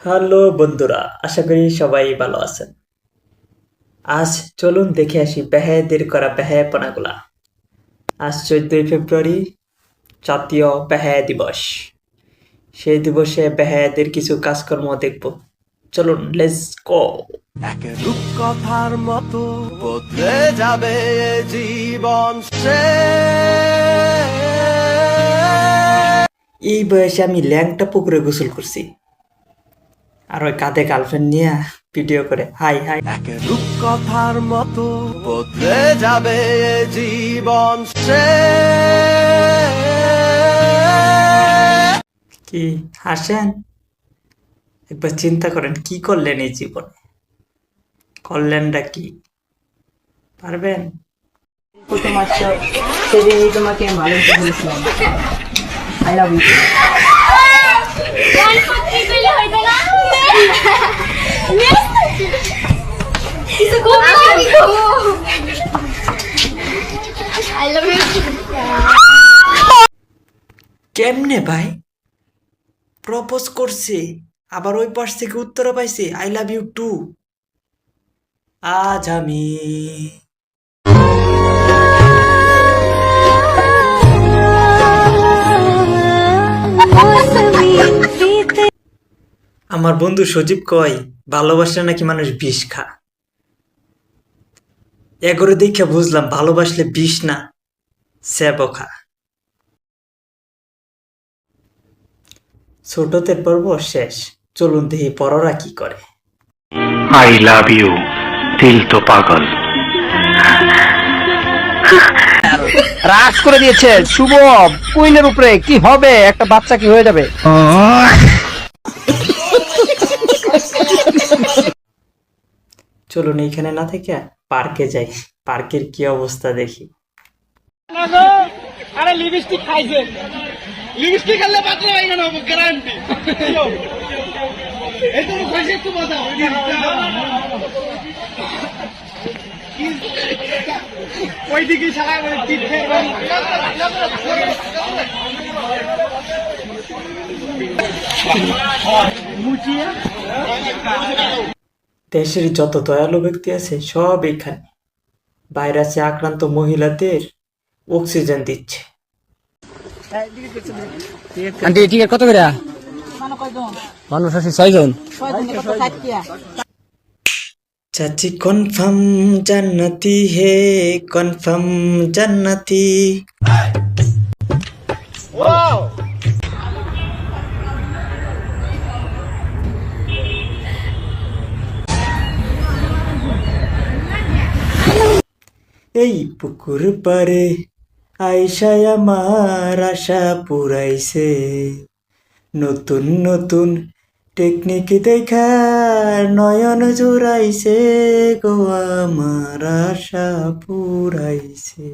Hello বন্ধুরা, আশা করি সবাই ভালো আছেন। আজ চলুন দেখে আসি বেহায়াদের করা বেহায়াপনাগুলা। আজ 14ই ফেব্রুয়ারি, জাতীয় বেহায়া দিবস। সেই দিবসে বেহায়াদের কিছু কাজকর্ম দেখব। চলুন, লেটস গো। এক রূপকথার মতো বদলে যাবে এ জীবন এই বয়সে আমি ল্যাংটা পুকুরে গোসল করছি, আর ওই কাঁধে গার্লফ্রেন্ড নিয়ে ভিডিও করে হাই হাই। এক রূপকথার মতো বদলে যাবে এ জীবন কি হাসেন? একবার চিন্তা করেন, কি করলেন এই জীবনে? করলেনটা কি? পারবেন? প্রথম আসছো সেদিনই তোমাকে ভালোবেসে বলেছিলাম আই লাভ ইউ। কেমনে ভাই? প্রপোজ করছে, আবার ওই পাশ থেকে উত্তর পাইছে আই লাভ ইউ টু। আজ আমি আমার বন্ধু সজীব কয় ভালোবাসলে নাকি মানুষ বিষ খা। এগরে দেখে বুঝলাম ভালোবাসলে বিষ না, সেবও খা। ছোটদের পর্ব শেষ, চলুন দেখি বড়রা কি করে। आई लव यू दिल तो पागल। রাজ করে দিয়েছে শুভ কুইনের উপরে। কি হবে? একটা বাচ্চা কি হয়ে যাবে? চলুন এইখানে না থেকে পার্কে যাই, পার্কের কি অবস্থা দেখি। আরে লিপস্টিক খাইছে, লিপস্টিক খেলে পাতলা হয়ে গেল গ্যারান্টি। এই তো কইছে একটু বাজাও ওইদিকে শালা টিপ ফেরবে। দেশের যত দয়ালু ব্যক্তি আছে সব এখানে। ভাইরাসে আক্রান্ত মহিলাদের অক্সিজেন দিচ্ছে। আন্টি টিকিট কত করে? মানুষ আছে 6 জন। চাচি কনফার্ম জান্নাতি হে, কনফার্ম জান্নাতি। এই পুকুর পারে আয়শায় আমার আশা পুরাইছে, নতুন নতুন টেকনিক দেখা নয়ন জুড়াইছে গো, আমার আশা পুরাইছে।